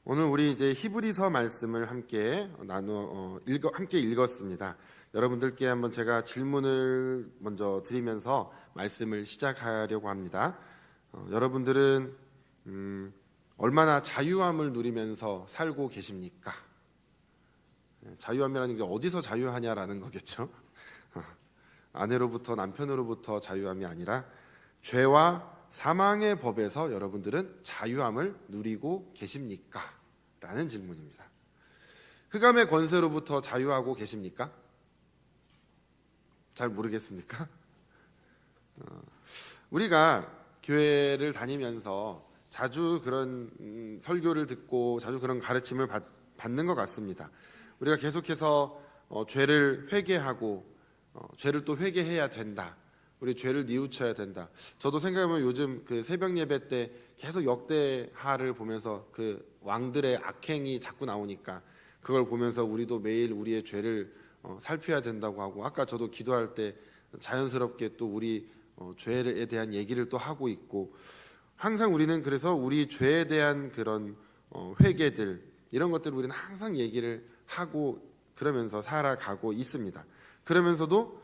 오늘 우리 이제 히브리서 말씀을 함께 함께 읽었습니다. 여러분들께 한번 제가 질문을 먼저 드리면서 말씀을 시작하려고 합니다. 여러분들은 얼마나 자유함을 누리면서 살고 계십니까? 자유함이라는 게 어디서 자유하냐라는 거겠죠. 아내로부터 남편으로부터 자유함이 아니라 죄와 사망의 법에서 여러분들은 자유함을 누리고 계십니까? 라는 질문입니다. 흑암의 권세로부터 자유하고 계십니까? 잘 모르겠습니까? 우리가 교회를 다니면서 자주 그런 설교를 듣고 자주 그런 가르침을 받는 것 같습니다. 우리가 계속해서 죄를 회개하고 죄를 또 회개해야 된다. 우리 죄를 뉘우쳐야 된다. 저도 생각해보면 요즘 그 새벽 예배 때 계속 역대하를 보면서 그 왕들의 악행이 자꾸 나오니까 그걸 보면서 우리도 매일 우리의 죄를 살펴야 된다고 하고, 아까 저도 기도할 때 자연스럽게 또 우리 죄에 대한 얘기를 또 하고 있고, 항상 우리는 그래서 우리 죄에 대한 그런 회개들, 이런 것들을 우리는 항상 얘기를 하고 그러면서 살아가고 있습니다. 그러면서도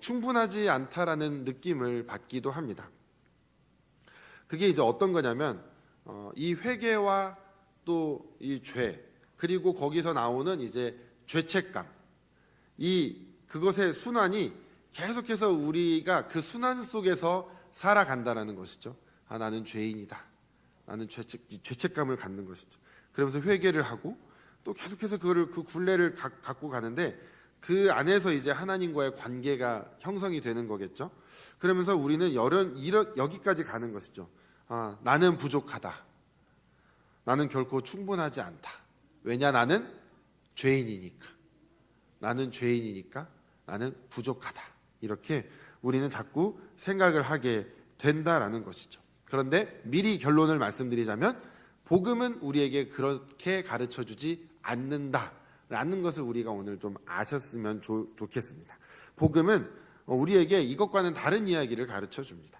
충분하지 않다라는 느낌을 받기도 합니다. 그게 이제 어떤 거냐면 이 회개와 또 이 죄, 그리고 거기서 나오는 이제 죄책감, 그것의 순환이 계속해서 우리가 그 순환 속에서 살아간다라는 것이죠. 나는 죄인이다. 나는 죄책감을 갖는 것이죠. 그러면서 회개를 하고 또 계속해서 그 굴레를 갖고 가는데, 그 안에서 이제 하나님과의 관계가 형성이 되는 거겠죠. 그러면서 우리는 여기까지 가는 것이죠. 나는 부족하다. 나는 결코 충분하지 않다. 왜냐? 나는 죄인이니까. 나는 죄인이니까 나는 부족하다. 이렇게 우리는 자꾸 생각을 하게 된다라는 것이죠. 그런데 미리 결론을 말씀드리자면, 복음은 우리에게 그렇게 가르쳐주지 않는다라는 것을 우리가 오늘 좀 아셨으면 좋겠습니다. 복음은 우리에게 이것과는 다른 이야기를 가르쳐줍니다.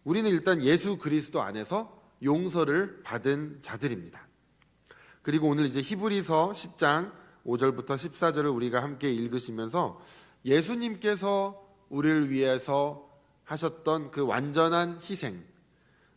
우리는 일단 예수 그리스도 안에서 용서를 받은 자들입니다. 그리고 오늘 이제 히브리서 10장 5절부터 14절을 우리가 함께 읽으시면서 예수님께서 우리를 위해서 하셨던 그 완전한 희생,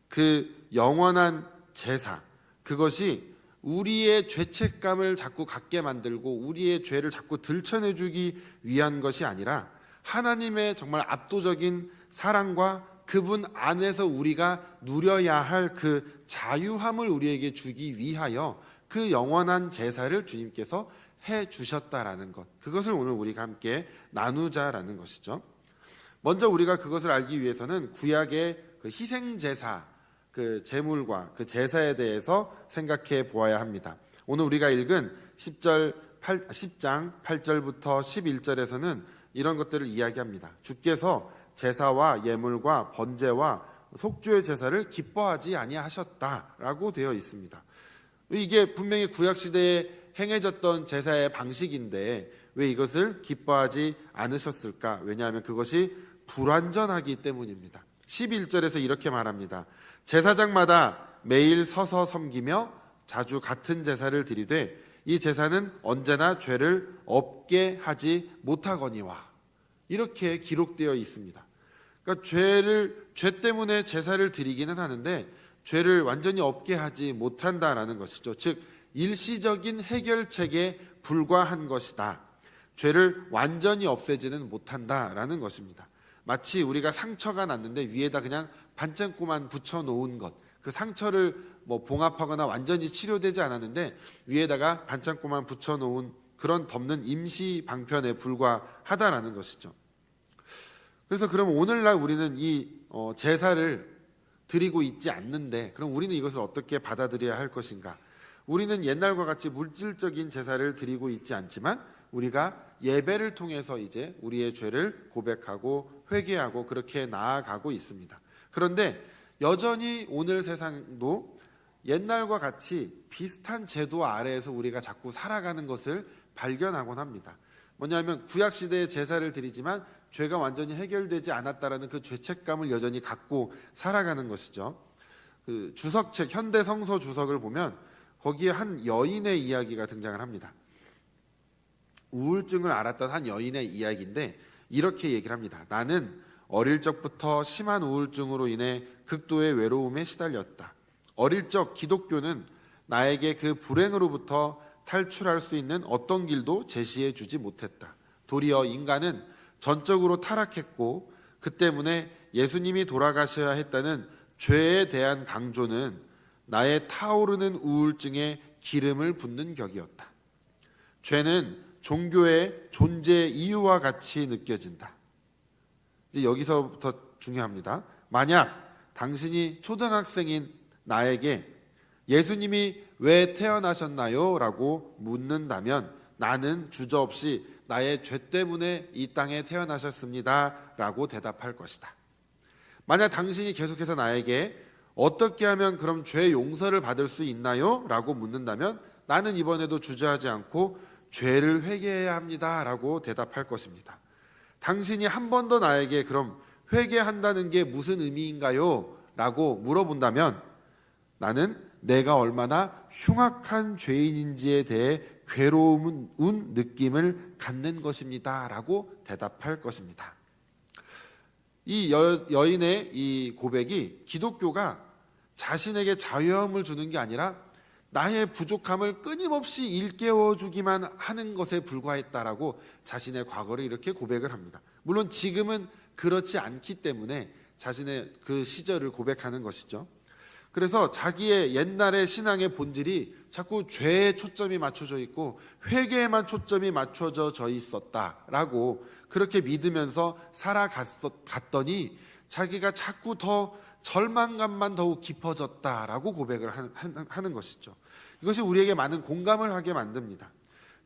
그 영원한 제사, 그것이 우리의 죄책감을 자꾸 갖게 만들고 우리의 죄를 자꾸 들춰내주기 위한 것이 아니라 하나님의 정말 압도적인 사랑과 그분 안에서 우리가 누려야 할 그 자유함을 우리에게 주기 위하여 그 영원한 제사를 주님께서 해주셨다라는 것, 그것을 오늘 우리가 함께 나누자라는 것이죠. 먼저 우리가 그것을 알기 위해서는 구약의 그 희생제사, 그 제물과 그 제사에 대해서 생각해 보아야 합니다. 오늘 우리가 읽은 10장 8절부터 11절에서는 이런 것들을 이야기합니다. 주께서 제사와 예물과 번제와 속죄의 제사를 기뻐하지 아니하셨다라고 되어 있습니다. 이게 분명히 구약시대에 행해졌던 제사의 방식인데 왜 이것을 기뻐하지 않으셨을까? 왜냐하면 그것이 불완전하기 때문입니다. 11절에서 이렇게 말합니다. 제사장마다 매일 서서 섬기며 자주 같은 제사를 드리되 이 제사는 언제나 죄를 없게 하지 못하거니와, 이렇게 기록되어 있습니다. 그러니까 죄 때문에 제사를 드리기는 하는데 죄를 완전히 없게 하지 못한다라는 것이죠. 즉 일시적인 해결책에 불과한 것이다. 죄를 완전히 없애지는 못한다라는 것입니다. 마치 우리가 상처가 났는데 위에다 그냥 반창고만 붙여놓은 것, 그 상처를 봉합하거나 완전히 치료되지 않았는데 위에다가 반창고만 붙여놓은 그런 덮는 임시 방편에 불과하다라는 것이죠. 그래서 그럼 오늘날 우리는 이 제사를 드리고 있지 않는데, 그럼 우리는 이것을 어떻게 받아들여야 할 것인가? 우리는 옛날과 같이 물질적인 제사를 드리고 있지 않지만 우리가 예배를 통해서 이제 우리의 죄를 고백하고 회개하고 그렇게 나아가고 있습니다. 그런데 여전히 오늘 세상도 옛날과 같이 비슷한 제도 아래에서 우리가 자꾸 살아가는 것을 발견하곤 합니다. 뭐냐면 구약시대에 제사를 드리지만 죄가 완전히 해결되지 않았다라는 그 죄책감을 여전히 갖고 살아가는 것이죠. 그 주석책, 현대 성서 주석을 보면 거기에 한 여인의 이야기가 등장을 합니다. 우울증을 앓았던 한 여인의 이야기인데 이렇게 얘기를 합니다. 나는 어릴 적부터 심한 우울증으로 인해 극도의 외로움에 시달렸다. 어릴 적 기독교는 나에게 그 불행으로부터 탈출할 수 있는 어떤 길도 제시해 주지 못했다. 도리어 인간은 전적으로 타락했고 그 때문에 예수님이 돌아가셔야 했다는 죄에 대한 강조는 나의 타오르는 우울증에 기름을 붓는 격이었다. 죄는 종교의 존재 이유와 같이 느껴진다. 이제 여기서부터 중요합니다. 만약 당신이 초등학생인 나에게 예수님이 왜 태어나셨나요? 라고 묻는다면 나는 주저없이 나의 죄 때문에 이 땅에 태어나셨습니다 라고 대답할 것이다. 만약 당신이 계속해서 나에게 어떻게 하면 그럼 죄 용서를 받을 수 있나요? 라고 묻는다면 나는 이번에도 주저하지 않고 죄를 회개해야 합니다 라고 대답할 것입니다. 당신이 한 번 더 나에게 그럼 회개한다는 게 무슨 의미인가요? 라고 물어본다면 나는 내가 얼마나 흉악한 죄인인지에 대해 괴로운 느낌을 갖는 것입니다 라고 대답할 것입니다. 이 여인의 이 고백이 기독교가 자신에게 자유함을 주는 게 아니라 나의 부족함을 끊임없이 일깨워주기만 하는 것에 불과했다라고 자신의 과거를 이렇게 고백을 합니다. 물론 지금은 그렇지 않기 때문에 자신의 그 시절을 고백하는 것이죠. 그래서 자기의 옛날의 신앙의 본질이 자꾸 죄에 초점이 맞춰져 있고 회개에만 초점이 맞춰져 있었다라고 그렇게 믿으면서 살아갔더니 자기가 자꾸 더 절망감만 더욱 깊어졌다라고 고백을 하는 것이죠. 이것이 우리에게 많은 공감을 하게 만듭니다.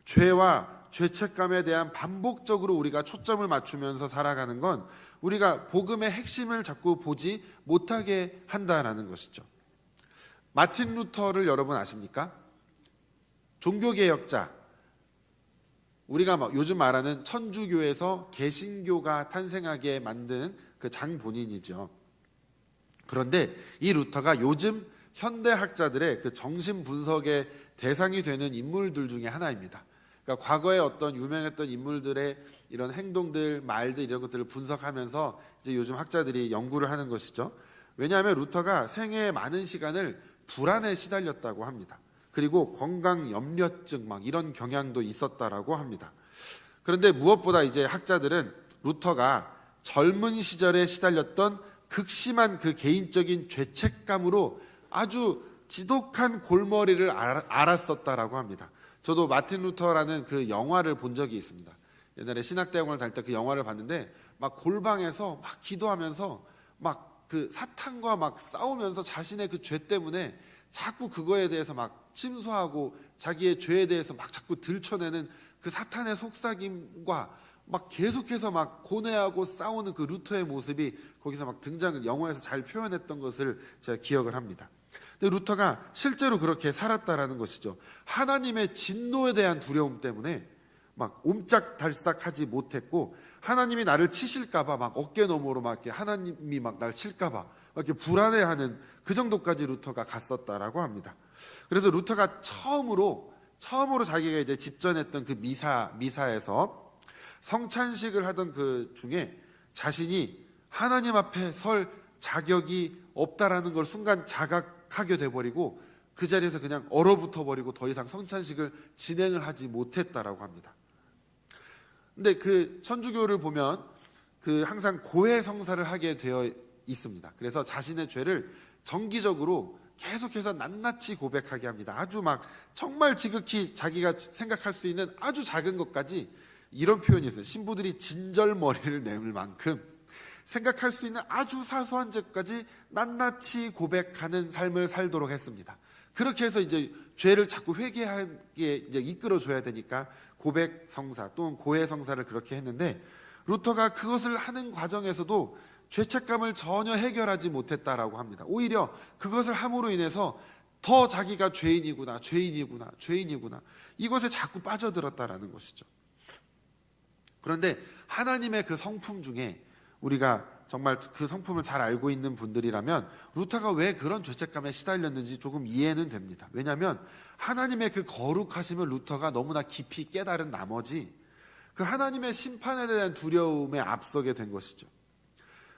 죄와 죄책감에 대한 반복적으로 우리가 초점을 맞추면서 살아가는 건 우리가 복음의 핵심을 자꾸 보지 못하게 한다라는 것이죠. 마틴 루터를 여러분 아십니까? 종교개혁자, 우리가 요즘 말하는 천주교에서 개신교가 탄생하게 만든 그 장본인이죠. 그런데 이 루터가 요즘 현대학자들의 그 정신 분석의 대상이 되는 인물들 중에 하나입니다. 그러니까 과거에 어떤 유명했던 인물들의 이런 행동들, 말들 이런 것들을 분석하면서 이제 요즘 학자들이 연구를 하는 것이죠. 왜냐하면 루터가 생애의 많은 시간을 불안에 시달렸다고 합니다. 그리고 건강 염려증 이런 경향도 있었다라고 합니다. 그런데 무엇보다 이제 학자들은 루터가 젊은 시절에 시달렸던 극심한 그 개인적인 죄책감으로 아주 지독한 골머리를 앓았었다라고 합니다. 저도 마틴 루터라는 그 영화를 본 적이 있습니다. 옛날에 신학대학원을 다닐 때 그 영화를 봤는데 막 골방에서 막 기도하면서 막 그 사탄과 막 싸우면서 자신의 그 죄 때문에 자꾸 그거에 대해서 막 침소하고 자기의 죄에 대해서 막 자꾸 들춰내는 그 사탄의 속삭임과 막 계속해서 막 고뇌하고 싸우는 그 루터의 모습이 거기서 막 등장을 영화에서 잘 표현했던 것을 제가 기억을 합니다. 근데 루터가 실제로 그렇게 살았다라는 것이죠. 하나님의 진노에 대한 두려움 때문에 막 옴짝달싹하지 못했고 하나님이 나를 치실까봐 막 어깨너머로 막 이렇게 하나님이 막 날 칠까봐 이렇게 불안해하는 그 정도까지 루터가 갔었다라고 합니다. 그래서 루터가 처음으로 자기가 이제 집전했던 그 미사에서 성찬식을 하던 그 중에 자신이 하나님 앞에 설 자격이 없다라는 걸 순간 자각하게 돼버리고 그 자리에서 그냥 얼어붙어 버리고 더 이상 성찬식을 진행을 하지 못했다라고 합니다. 근데 그 천주교를 보면 그 항상 고해 성사를 하게 되어 있습니다. 그래서 자신의 죄를 정기적으로 계속해서 낱낱이 고백하게 합니다. 아주 막 정말 지극히 자기가 생각할 수 있는 아주 작은 것까지 이런 표현이 있어요. 신부들이 진절머리를 내밀 만큼 생각할 수 있는 아주 사소한 죄까지 낱낱이 고백하는 삶을 살도록 했습니다. 그렇게 해서 이제 죄를 자꾸 회개하게 이제 이끌어줘야 되니까 고백 성사 또는 고해 성사를 그렇게 했는데 루터가 그것을 하는 과정에서도 죄책감을 전혀 해결하지 못했다라고 합니다. 오히려 그것을 함으로 인해서 더 자기가 죄인이구나 이것에 자꾸 빠져들었다라는 것이죠. 그런데 하나님의 그 성품 중에 우리가 정말 그 성품을 잘 알고 있는 분들이라면 루터가 왜 그런 죄책감에 시달렸는지 조금 이해는 됩니다. 왜냐하면 하나님의 그 거룩하심을 루터가 너무나 깊이 깨달은 나머지 그 하나님의 심판에 대한 두려움에 앞서게 된 것이죠.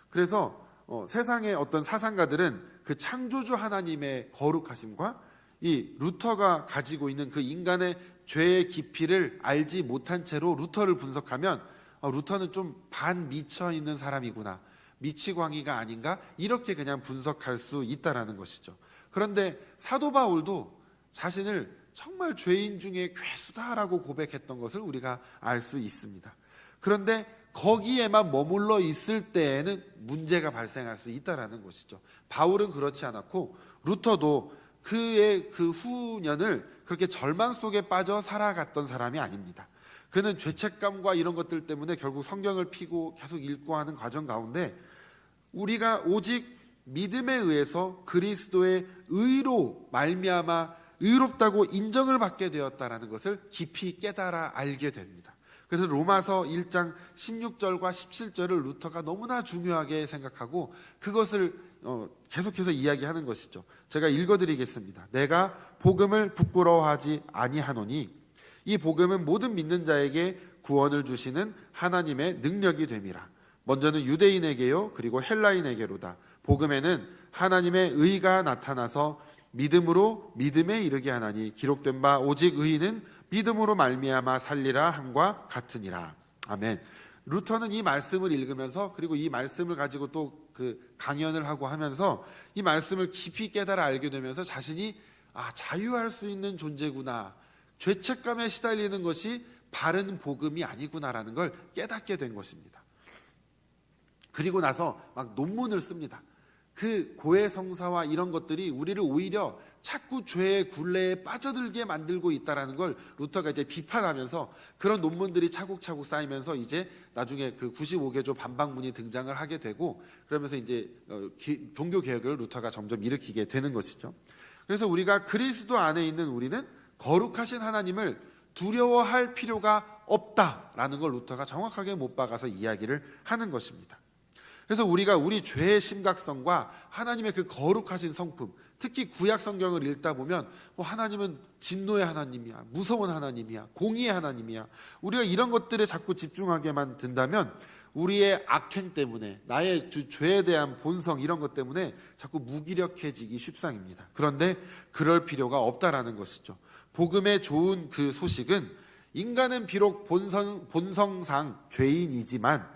그래서 세상의 어떤 사상가들은 그 창조주 하나님의 거룩하심과 이 루터가 가지고 있는 그 인간의 죄의 깊이를 알지 못한 채로 루터를 분석하면 루터는 좀 반 미쳐 있는 사람이구나, 미치광이가 아닌가, 이렇게 그냥 분석할 수 있다라는 것이죠. 그런데 사도 바울도 자신을 정말 죄인 중에 괴수다라고 고백했던 것을 우리가 알 수 있습니다. 그런데 거기에만 머물러 있을 때에는 문제가 발생할 수 있다라는 것이죠. 바울은 그렇지 않았고 루터도 그의 그 후년을 그렇게 절망 속에 빠져 살아갔던 사람이 아닙니다. 그는 죄책감과 이런 것들 때문에 결국 성경을 피고 계속 읽고 하는 과정 가운데 우리가 오직 믿음에 의해서 그리스도의 의로 말미암아 의롭다고 인정을 받게 되었다라는 것을 깊이 깨달아 알게 됩니다. 그래서 로마서 1장 16절과 17절을 루터가 너무나 중요하게 생각하고 그것을 계속해서 이야기하는 것이죠. 제가 읽어드리겠습니다. 내가 복음을 부끄러워하지 아니하노니 이 복음은 모든 믿는 자에게 구원을 주시는 하나님의 능력이 됨이라. 먼저는 유대인에게요 그리고 헬라인에게로다. 복음에는 하나님의 의가 나타나서 믿음으로 믿음에 이르게 하나니 기록된 바 오직 의인은 믿음으로 말미암아 살리라 함과 같으니라. 아멘. 루터는 이 말씀을 읽으면서 그리고 이 말씀을 가지고 또 그 강연을 하고 하면서 이 말씀을 깊이 깨달아 알게 되면서 자신이 자유할 수 있는 존재구나, 죄책감에 시달리는 것이 바른 복음이 아니구나라는 걸 깨닫게 된 것입니다. 그리고 나서 막 논문을 씁니다. 그 고해성사와 이런 것들이 우리를 오히려 자꾸 죄의 굴레에 빠져들게 만들고 있다라는 걸 루터가 이제 비판하면서 그런 논문들이 차곡차곡 쌓이면서 이제 나중에 그 95개조 반박문이 등장을 하게 되고 그러면서 이제 종교 개혁을 루터가 점점 일으키게 되는 것이죠. 그래서 우리가 그리스도 안에 있는 우리는 거룩하신 하나님을 두려워할 필요가 없다라는 걸 루터가 정확하게 못 박아서 이야기를 하는 것입니다. 그래서 우리가 우리 죄의 심각성과 하나님의 그 거룩하신 성품, 특히 구약 성경을 읽다 보면 하나님은 진노의 하나님이야, 무서운 하나님이야, 공의의 하나님이야, 우리가 이런 것들에 자꾸 집중하게만 된다면 우리의 악행 때문에, 나의 죄에 대한 본성 이런 것 때문에 자꾸 무기력해지기 쉽상입니다. 그런데 그럴 필요가 없다라는 것이죠. 복음의 좋은 그 소식은 인간은 비록 본성상 죄인이지만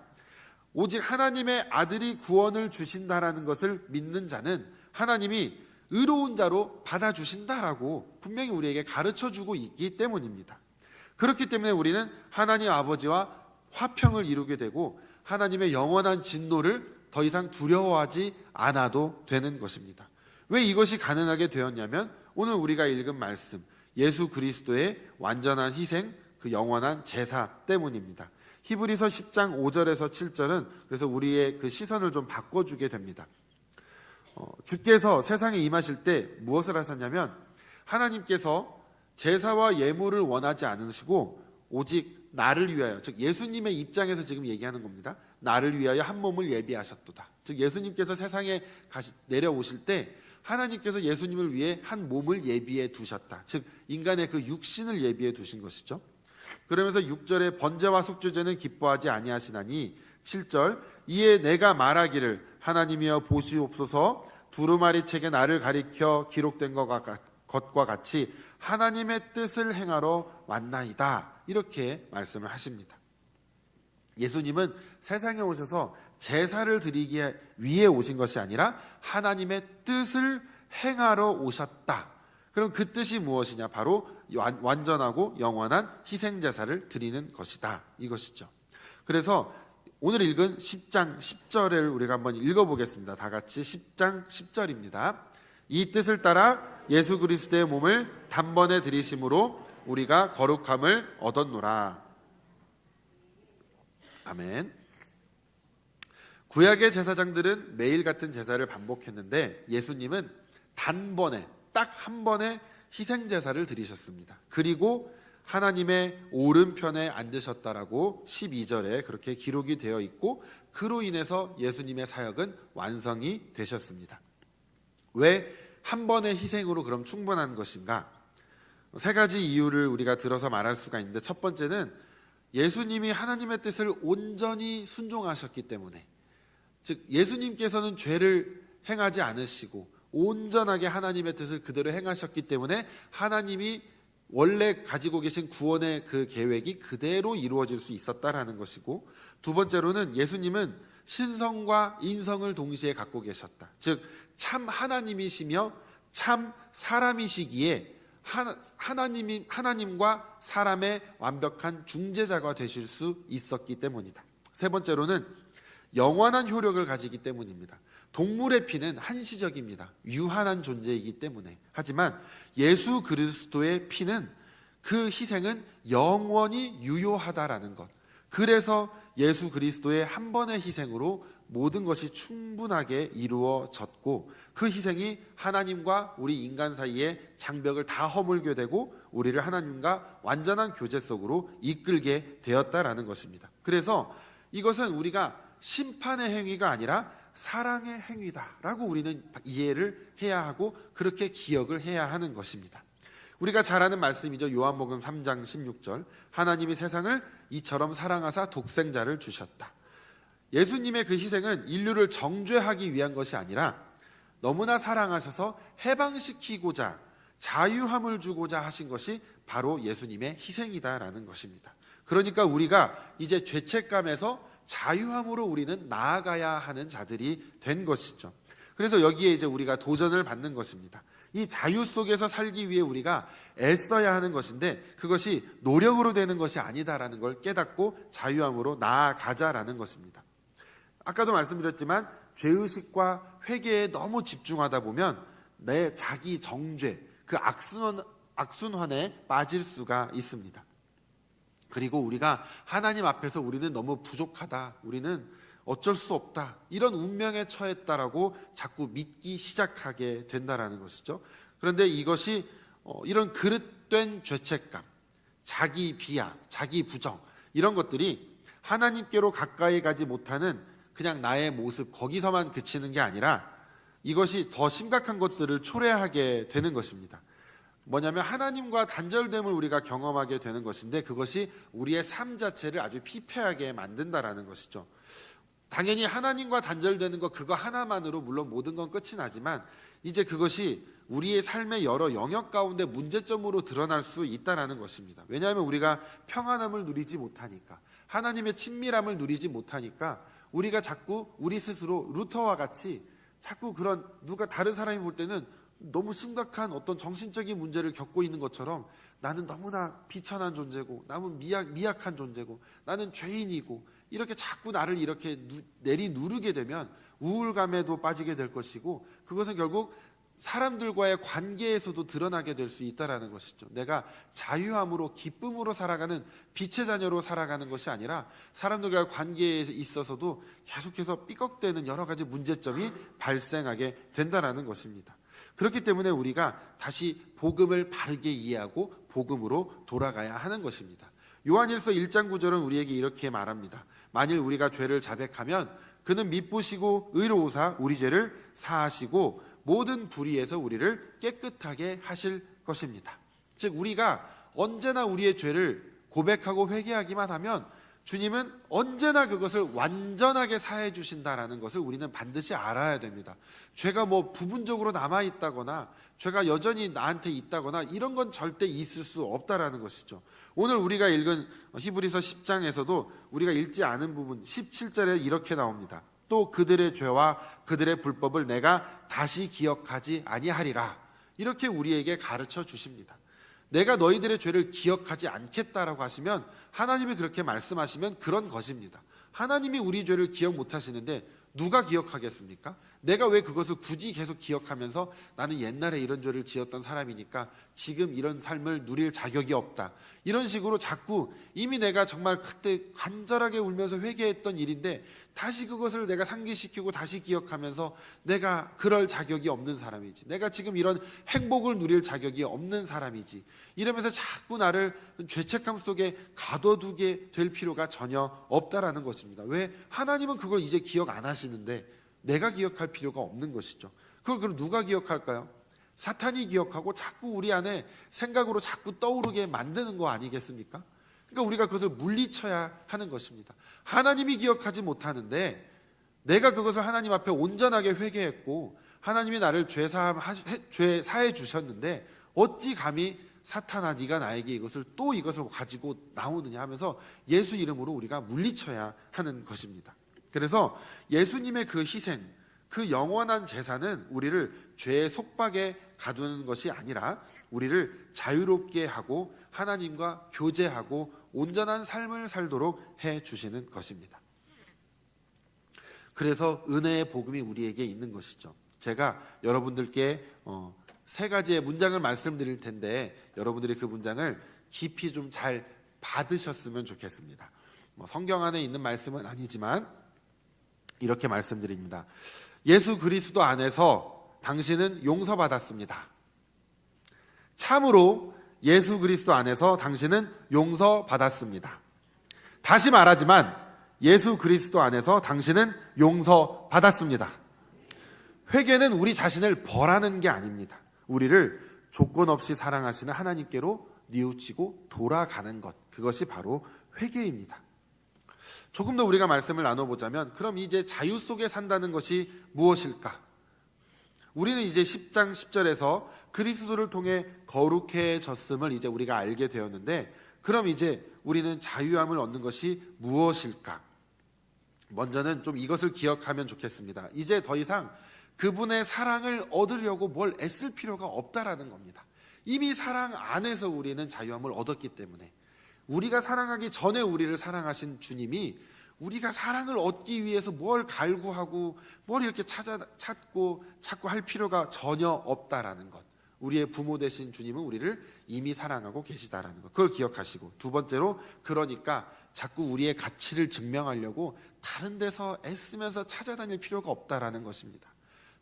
오직 하나님의 아들이 구원을 주신다라는 것을 믿는 자는 하나님이 의로운 자로 받아주신다라고 분명히 우리에게 가르쳐주고 있기 때문입니다. 그렇기 때문에 우리는 하나님 아버지와 화평을 이루게 되고 하나님의 영원한 진노를 더 이상 두려워하지 않아도 되는 것입니다. 왜 이것이 가능하게 되었냐면 오늘 우리가 읽은 말씀, 예수 그리스도의 완전한 희생, 그 영원한 제사 때문입니다. 히브리서 10장 5절에서 7절은 그래서 우리의 그 시선을 좀 바꿔주게 됩니다. 주께서 세상에 임하실 때 무엇을 하셨냐면 하나님께서 제사와 예물을 원하지 않으시고 오직 나를 위하여, 즉 예수님의 입장에서 지금 얘기하는 겁니다. 나를 위하여 한 몸을 예비하셨도다. 즉 예수님께서 세상에 내려오실 때 하나님께서 예수님을 위해 한 몸을 예비해 두셨다. 즉 인간의 그 육신을 예비해 두신 것이죠. 그러면서 6절에 번제와 속죄제는 기뻐하지 아니하시나니 7절 이에 내가 말하기를 하나님이여 보시옵소서 두루마리 책에 나를 가리켜 기록된 것과 같이 하나님의 뜻을 행하러 왔나이다. 이렇게 말씀을 하십니다. 예수님은 세상에 오셔서 제사를 드리기 위해 오신 것이 아니라 하나님의 뜻을 행하러 오셨다. 그럼 그 뜻이 무엇이냐? 바로 완전하고 영원한 희생제사를 드리는 것이다. 이것이죠. 그래서 오늘 읽은 10장 10절을 우리가 한번 읽어보겠습니다. 다 같이 10장 10절입니다. 이 뜻을 따라 예수 그리스도의 몸을 단번에 드리심으로 우리가 거룩함을 얻었노라. 아멘. 구약의 제사장들은 매일 같은 제사를 반복했는데 예수님은 단번에 딱 한 번에 희생제사를 드리셨습니다. 그리고 하나님의 오른편에 앉으셨다라고 12절에 그렇게 기록이 되어 있고, 그로 인해서 예수님의 사역은 완성이 되셨습니다. 왜 한 번의 희생으로 그럼 충분한 것인가? 세 가지 이유를 우리가 들어서 말할 수가 있는데, 첫 번째는 예수님이 하나님의 뜻을 온전히 순종하셨기 때문에, 즉 예수님께서는 죄를 행하지 않으시고 온전하게 하나님의 뜻을 그대로 행하셨기 때문에 하나님이 원래 가지고 계신 구원의 그 계획이 그대로 이루어질 수 있었다라는 것이고, 두 번째로는 예수님은 신성과 인성을 동시에 갖고 계셨다. 즉 참 하나님이시며 참 사람이시기에 하나님과 사람의 완벽한 중재자가 되실 수 있었기 때문이다. 세 번째로는 영원한 효력을 가지기 때문입니다. 동물의 피는 한시적입니다. 유한한 존재이기 때문에. 하지만 예수 그리스도의 피는, 그 희생은 영원히 유효하다라는 것. 그래서 예수 그리스도의 한 번의 희생으로 모든 것이 충분하게 이루어졌고, 그 희생이 하나님과 우리 인간 사이의 장벽을 다 허물게 되고 우리를 하나님과 완전한 교제 속으로 이끌게 되었다라는 것입니다. 그래서 이것은 우리가 심판의 행위가 아니라 사랑의 행위다라고 우리는 이해를 해야 하고, 그렇게 기억을 해야 하는 것입니다. 우리가 잘 아는 말씀이죠. 요한복음 3장 16절, 하나님이 세상을 이처럼 사랑하사 독생자를 주셨다. 예수님의 그 희생은 인류를 정죄하기 위한 것이 아니라 너무나 사랑하셔서 해방시키고자, 자유함을 주고자 하신 것이 바로 예수님의 희생이다라는 것입니다. 그러니까 우리가 이제 죄책감에서 자유함으로 우리는 나아가야 하는 자들이 된 것이죠. 그래서 여기에 이제 우리가 도전을 받는 것입니다. 이 자유 속에서 살기 위해 우리가 애써야 하는 것인데, 그것이 노력으로 되는 것이 아니다라는 걸 깨닫고 자유함으로 나아가자라는 것입니다. 아까도 말씀드렸지만 죄의식과 회개에 너무 집중하다 보면 내 자기 정죄, 그 악순환에 빠질 수가 있습니다. 그리고 우리가 하나님 앞에서 우리는 너무 부족하다, 우리는 어쩔 수 없다, 이런 운명에 처했다라고 자꾸 믿기 시작하게 된다라는 것이죠. 그런데 이것이 이런 그릇된 죄책감, 자기 비하, 자기 부정, 이런 것들이 하나님께로 가까이 가지 못하는 그냥 나의 모습, 거기서만 그치는 게 아니라 이것이 더 심각한 것들을 초래하게 되는 것입니다. 뭐냐면 하나님과 단절됨을 우리가 경험하게 되는 것인데, 그것이 우리의 삶 자체를 아주 피폐하게 만든다라는 것이죠. 당연히 하나님과 단절되는 것, 그거 하나만으로 물론 모든 건 끝이 나지만, 이제 그것이 우리의 삶의 여러 영역 가운데 문제점으로 드러날 수 있다는 것입니다. 왜냐하면 우리가 평안함을 누리지 못하니까, 하나님의 친밀함을 누리지 못하니까 우리가 자꾸 우리 스스로 루터와 같이 자꾸 그런, 누가 다른 사람이 볼 때는 너무 심각한 어떤 정신적인 문제를 겪고 있는 것처럼, 나는 너무나 비천한 존재고, 나는 미약한 존재고, 나는 죄인이고, 이렇게 자꾸 나를 이렇게 내리누르게 되면 우울감에도 빠지게 될 것이고, 그것은 결국 사람들과의 관계에서도 드러나게 될 수 있다는 것이죠. 내가 자유함으로 기쁨으로 살아가는 빛의 자녀로 살아가는 것이 아니라 사람들과의 관계에 있어서도 계속해서 삐걱대는 여러 가지 문제점이 발생하게 된다는 것입니다. 그렇기 때문에 우리가 다시 복음을 바르게 이해하고 복음으로 돌아가야 하는 것입니다. 요한일서 1장 9절은 우리에게 이렇게 말합니다. 만일 우리가 죄를 자백하면 그는 미쁘시고 의로우사 우리 죄를 사하시고 모든 불의에서 우리를 깨끗하게 하실 것입니다. 즉 우리가 언제나 우리의 죄를 고백하고 회개하기만 하면 주님은 언제나 그것을 완전하게 사해 주신다라는 것을 우리는 반드시 알아야 됩니다. 죄가 뭐 부분적으로 남아있다거나 죄가 여전히 나한테 있다거나 이런 건 절대 있을 수 없다라는 것이죠. 오늘 우리가 읽은 히브리서 10장에서도 우리가 읽지 않은 부분 17절에 이렇게 나옵니다. 또 그들의 죄와 그들의 불법을 내가 다시 기억하지 아니하리라. 이렇게 우리에게 가르쳐 주십니다. 내가 너희들의 죄를 기억하지 않겠다라고 하시면, 하나님이 그렇게 말씀하시면 그런 것입니다. 하나님이 우리 죄를 기억 못 하시는데 누가 기억하겠습니까? 내가 왜 그것을 굳이 계속 기억하면서 나는 옛날에 이런 죄를 지었던 사람이니까 지금 이런 삶을 누릴 자격이 없다. 이런 식으로 자꾸 이미 내가 정말 그때 간절하게 울면서 회개했던 일인데 다시 그것을 내가 상기시키고 다시 기억하면서 내가 그럴 자격이 없는 사람이지. 내가 지금 이런 행복을 누릴 자격이 없는 사람이지. 이러면서 자꾸 나를 죄책감 속에 가둬두게 될 필요가 전혀 없다라는 것입니다. 왜? 하나님은 그걸 이제 기억 안 하시는데 내가 기억할 필요가 없는 것이죠. 그걸 그럼 누가 기억할까요? 사탄이 기억하고 자꾸 우리 안에 생각으로 자꾸 떠오르게 만드는 거 아니겠습니까? 그러니까 우리가 그것을 물리쳐야 하는 것입니다. 하나님이 기억하지 못하는데 내가 그것을 하나님 앞에 온전하게 회개했고 하나님이 나를 죄 사해 주셨는데 어찌 감히 사탄아 네가 나에게 이것을 가지고 나오느냐 하면서 예수 이름으로 우리가 물리쳐야 하는 것입니다. 그래서 예수님의 그 희생, 그 영원한 제사는 우리를 죄의 속박에 가두는 것이 아니라 우리를 자유롭게 하고 하나님과 교제하고 온전한 삶을 살도록 해주시는 것입니다. 그래서 은혜의 복음이 우리에게 있는 것이죠. 제가 여러분들께 세 가지의 문장을 말씀드릴 텐데 여러분들이 그 문장을 깊이 좀 잘 받으셨으면 좋겠습니다. 성경 안에 있는 말씀은 아니지만 이렇게 말씀드립니다. 예수 그리스도 안에서 당신은 용서받았습니다. 참으로 예수 그리스도 안에서 당신은 용서받았습니다. 다시 말하지만 예수 그리스도 안에서 당신은 용서받았습니다. 회개는 우리 자신을 벌하는 게 아닙니다. 우리를 조건 없이 사랑하시는 하나님께로 뉘우치고 돌아가는 것, 그것이 바로 회개입니다. 조금 더 우리가 말씀을 나눠보자면 그럼 이제 자유 속에 산다는 것이 무엇일까? 우리는 이제 10장 10절에서 그리스도를 통해 거룩해졌음을 이제 우리가 알게 되었는데 그럼 이제 우리는 자유함을 얻는 것이 무엇일까? 먼저는 좀 이것을 기억하면 좋겠습니다. 이제 더 이상 그분의 사랑을 얻으려고 뭘 애쓸 필요가 없다라는 겁니다. 이미 사랑 안에서 우리는 자유함을 얻었기 때문에 우리가 사랑하기 전에 우리를 사랑하신 주님이 우리가 사랑을 얻기 위해서 뭘 갈구하고 뭘 이렇게 찾고 자꾸 할 필요가 전혀 없다라는 것. 우리의 부모 되신 주님은 우리를 이미 사랑하고 계시다라는 것. 그걸 기억하시고 두 번째로 그러니까 자꾸 우리의 가치를 증명하려고 다른 데서 애쓰면서 찾아다닐 필요가 없다라는 것입니다.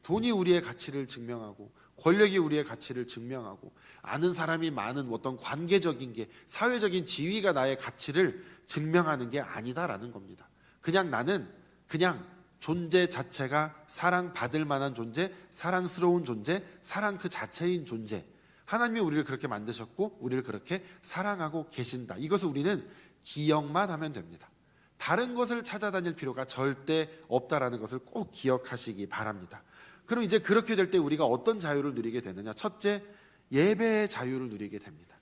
돈이 우리의 가치를 증명하고 권력이 우리의 가치를 증명하고 아는 사람이 많은 어떤 관계적인 게 사회적인 지위가 나의 가치를 증명하는 게 아니다라는 겁니다. 그냥 나는 그냥 존재 자체가 사랑받을 만한 존재, 사랑스러운 존재, 사랑 그 자체인 존재. 하나님이 우리를 그렇게 만드셨고 우리를 그렇게 사랑하고 계신다. 이것을 우리는 기억만 하면 됩니다. 다른 것을 찾아다닐 필요가 절대 없다라는 것을 꼭 기억하시기 바랍니다. 그럼 이제 그렇게 될 때 우리가 어떤 자유를 누리게 되느냐? 첫째, 예배의 자유를 누리게 됩니다.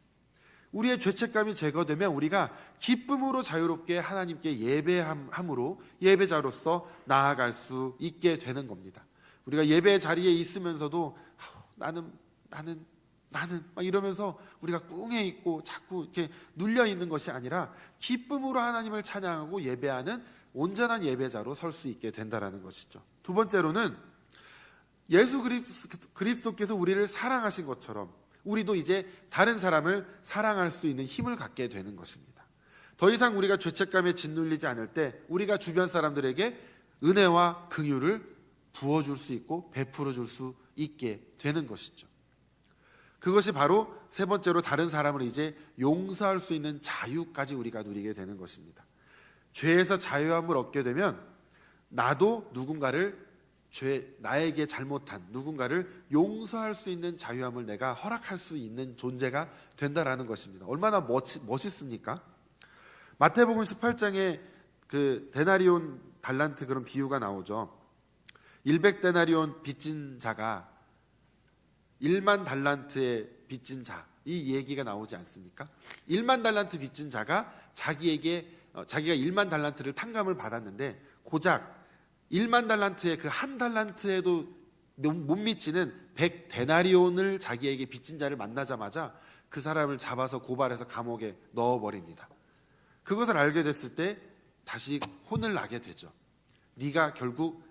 우리의 죄책감이 제거되면 우리가 기쁨으로 자유롭게 하나님께 예배함으로 예배자로서 나아갈 수 있게 되는 겁니다. 우리가 예배 자리에 있으면서도 나는 막 이러면서 우리가 꿍해 있고 자꾸 이렇게 눌려 있는 것이 아니라 기쁨으로 하나님을 찬양하고 예배하는 온전한 예배자로 설 수 있게 된다라는 것이죠. 두 번째로는 예수 그리스도께서 우리를 사랑하신 것처럼 우리도 이제 다른 사람을 사랑할 수 있는 힘을 갖게 되는 것입니다. 더 이상 우리가 죄책감에 짓눌리지 않을 때 우리가 주변 사람들에게 은혜와 긍휼을 부어줄 수 있고 베풀어 줄 수 있게 되는 것이죠. 그것이 바로 세 번째로 다른 사람을 이제 용서할 수 있는 자유까지 우리가 누리게 되는 것입니다. 죄에서 자유함을 얻게 되면 나도 나에게 잘못한 누군가를 용서할 수 있는 자유함을 내가 허락할 수 있는 존재가 된다라는 것입니다. 얼마나 멋있습니까? 마태복음 18장에 그 데나리온 달란트 그런 비유가 나오죠. 100데나리온 빚진 자가 1만 달란트의 빚진 자, 이 얘기가 나오지 않습니까? 1만 달란트 빚진 자가 자기가 1만 달란트를 탕감을 받았는데 고작 1만 달란트의 그 한 달란트에도 못 미치는 100데나리온을 자기에게 빚진 자를 만나자마자 그 사람을 잡아서 고발해서 감옥에 넣어버립니다. 그것을 알게 됐을 때 다시 혼을 나게 되죠. 네가 결국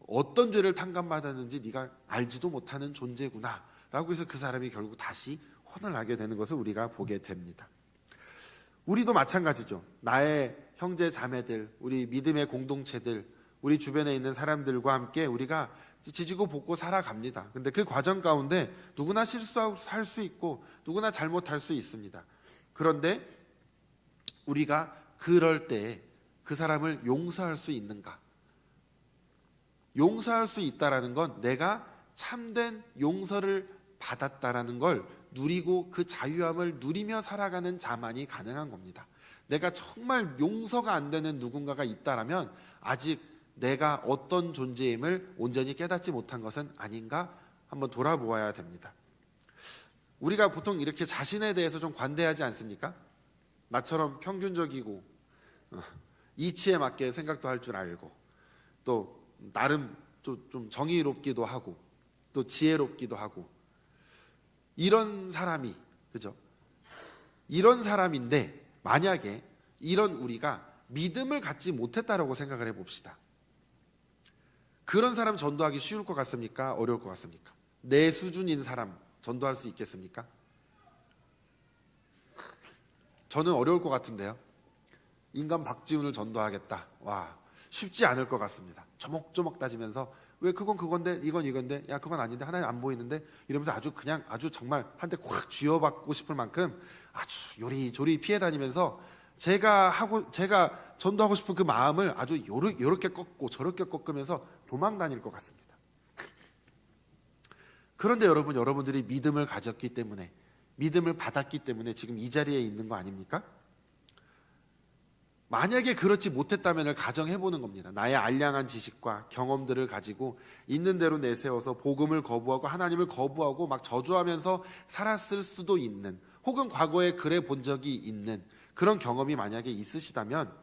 어떤 죄를 탕감받았는지 네가 알지도 못하는 존재구나 라고 해서 그 사람이 결국 다시 혼을 나게 되는 것을 우리가 보게 됩니다. 우리도 마찬가지죠. 나의 형제 자매들, 우리 믿음의 공동체들, 우리 주변에 있는 사람들과 함께 우리가 지지고 볶고 살아갑니다. 근데 그 과정 가운데 누구나 실수할 수 있고 누구나 잘못할 수 있습니다. 그런데 우리가 그럴 때 그 사람을 용서할 수 있는가? 용서할 수 있다라는 건 내가 참된 용서를 받았다라는 걸 누리고 그 자유함을 누리며 살아가는 자만이 가능한 겁니다. 내가 정말 용서가 안 되는 누군가가 있다라면 아직 내가 어떤 존재임을 온전히 깨닫지 못한 것은 아닌가 한번 돌아보아야 됩니다. 우리가 보통 이렇게 자신에 대해서 좀 관대하지 않습니까? 나처럼 평균적이고 이치에 맞게 생각도 할 줄 알고 또 나름 좀 정의롭기도 하고 또 지혜롭기도 하고 이런 사람이, 그죠? 이런 사람인데 만약에 이런 우리가 믿음을 갖지 못했다라고 생각을 해봅시다. 그런 사람 전도하기 쉬울 것 같습니까? 어려울 것 같습니까? 내 수준인 사람 전도할 수 있겠습니까? 저는 어려울 것 같은데요. 인간 박지훈을 전도하겠다. 와, 쉽지 않을 것 같습니다. 조목조목 따지면서 왜 그건 그건데 이건 이건데 야 그건 아닌데 하나님 안 보이는데 이러면서 아주 정말 한 대 콱 쥐어받고 싶을 만큼 아주 요리조리 피해 다니면서 제가 전도하고 싶은 그 마음을 아주 요렇게 꺾고 저렇게 꺾으면서 도망 다닐 것 같습니다. 그런데 여러분들이 믿음을 가졌기 때문에 믿음을 받았기 때문에 지금 이 자리에 있는 거 아닙니까? 만약에 그렇지 못했다면 가정해보는 겁니다. 나의 알량한 지식과 경험들을 가지고 있는 대로 내세워서 복음을 거부하고 하나님을 거부하고 막 저주하면서 살았을 수도 있는, 혹은 과거에 그래 본 적이 있는 그런 경험이 만약에 있으시다면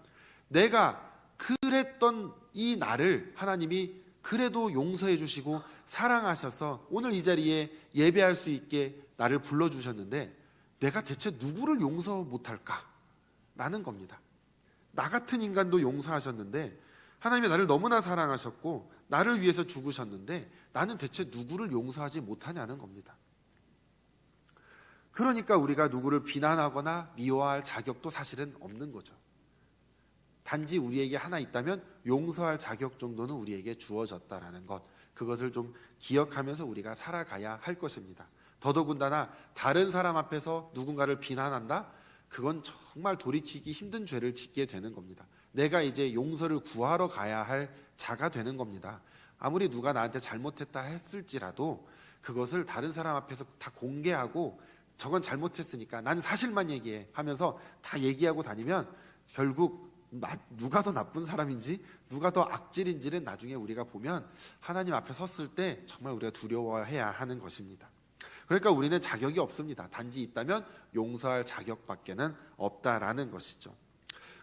내가 그랬던 이 나를 하나님이 그래도 용서해 주시고 사랑하셔서 오늘 이 자리에 예배할 수 있게 나를 불러주셨는데 내가 대체 누구를 용서 못할까? 라는 겁니다. 나 같은 인간도 용서하셨는데 하나님이 나를 너무나 사랑하셨고 나를 위해서 죽으셨는데 나는 대체 누구를 용서하지 못하냐는 겁니다. 그러니까 우리가 누구를 비난하거나 미워할 자격도 사실은 없는 거죠. 단지 우리에게 하나 있다면 용서할 자격 정도는 우리에게 주어졌다라는 것, 그것을 좀 기억하면서 우리가 살아가야 할 것입니다. 더더군다나 다른 사람 앞에서 누군가를 비난한다? 그건 정말 돌이키기 힘든 죄를 짓게 되는 겁니다. 내가 이제 용서를 구하러 가야 할 자가 되는 겁니다. 아무리 누가 나한테 잘못했다 했을지라도 그것을 다른 사람 앞에서 다 공개하고 저건 잘못했으니까 난 사실만 얘기해 하면서 다 얘기하고 다니면 결국 누가 더 나쁜 사람인지 누가 더 악질인지는 나중에 우리가 보면 하나님 앞에 섰을 때 정말 우리가 두려워해야 하는 것입니다. 그러니까 우리는 자격이 없습니다. 단지 있다면 용서할 자격밖에는 없다라는 것이죠.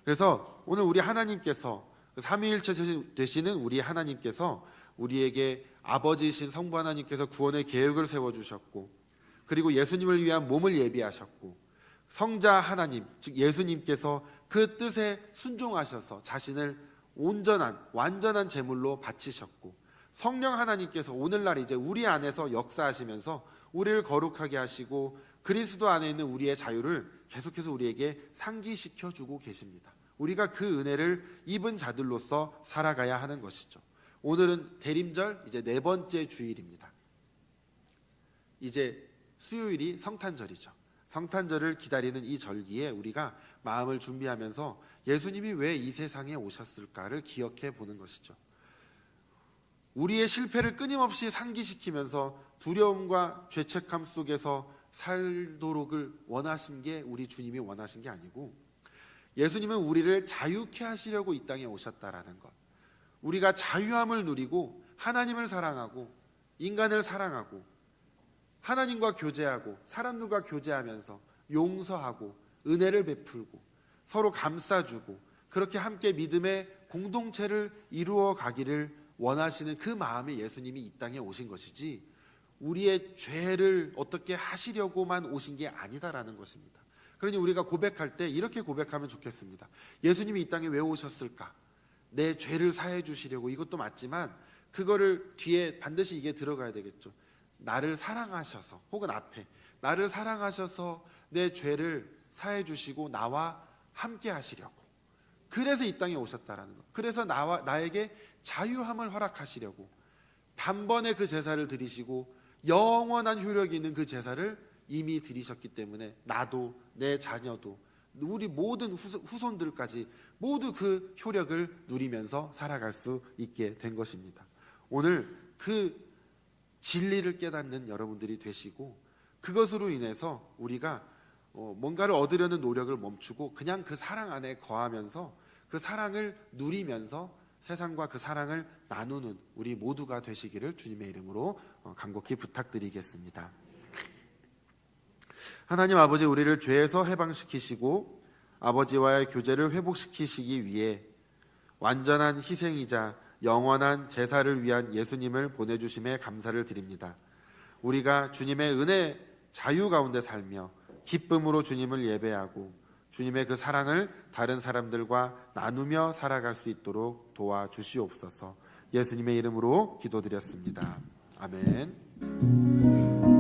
그래서 오늘 우리 하나님께서 삼위일체 되시는 우리 하나님께서 우리에게 아버지이신 성부 하나님께서 구원의 계획을 세워주셨고, 그리고 예수님을 위한 몸을 예비하셨고, 성자 하나님 즉 예수님께서 그 뜻에 순종하셔서 자신을 온전한 완전한 제물로 바치셨고, 성령 하나님께서 오늘날 이제 우리 안에서 역사하시면서 우리를 거룩하게 하시고 그리스도 안에 있는 우리의 자유를 계속해서 우리에게 상기시켜 주고 계십니다. 우리가 그 은혜를 입은 자들로서 살아가야 하는 것이죠. 오늘은 대림절 이제 4번째 주일입니다. 이제 수요일이 성탄절이죠. 성탄절을 기다리는 이 절기에 우리가 마음을 준비하면서 예수님이 왜 이 세상에 오셨을까를 기억해 보는 것이죠. 우리의 실패를 끊임없이 상기시키면서 두려움과 죄책감 속에서 살도록을 원하신 게 우리 주님이 원하신 게 아니고, 예수님은 우리를 자유케 하시려고 이 땅에 오셨다라는 것, 우리가 자유함을 누리고 하나님을 사랑하고 인간을 사랑하고 하나님과 교제하고 사람들과 교제하면서 용서하고 은혜를 베풀고 서로 감싸주고 그렇게 함께 믿음의 공동체를 이루어 가기를 원하시는 그 마음에 예수님이 이 땅에 오신 것이지 우리의 죄를 어떻게 하시려고만 오신 게 아니다라는 것입니다. 그러니 우리가 고백할 때 이렇게 고백하면 좋겠습니다. 예수님이 이 땅에 왜 오셨을까? 내 죄를 사해 주시려고. 이것도 맞지만 그거를 뒤에 반드시 이게 들어가야 되겠죠. 나를 사랑하셔서, 혹은 앞에 나를 사랑하셔서 내 죄를 사해 주시고 나와 함께 하시려고, 그래서 이 땅에 오셨다라는 것, 그래서 나에게 자유함을 허락하시려고 단번에 그 제사를 드리시고 영원한 효력이 있는 그 제사를 이미 드리셨기 때문에 나도, 내 자녀도, 우리 모든 후손들까지 모두 그 효력을 누리면서 살아갈 수 있게 된 것입니다. 오늘 그 진리를 깨닫는 여러분들이 되시고, 그것으로 인해서 우리가 뭔가를 얻으려는 노력을 멈추고 그냥 그 사랑 안에 거하면서 그 사랑을 누리면서 세상과 그 사랑을 나누는 우리 모두가 되시기를 주님의 이름으로 간곡히 부탁드리겠습니다. 하나님 아버지, 우리를 죄에서 해방시키시고 아버지와의 교제를 회복시키시기 위해 완전한 희생이자 영원한 제사를 위한 예수님을 보내주심에 감사를 드립니다. 우리가 주님의 은혜 자유 가운데 살며 기쁨으로 주님을 예배하고 주님의 그 사랑을 다른 사람들과 나누며 살아갈 수 있도록 도와주시옵소서. 예수님의 이름으로 기도드렸습니다. 아멘.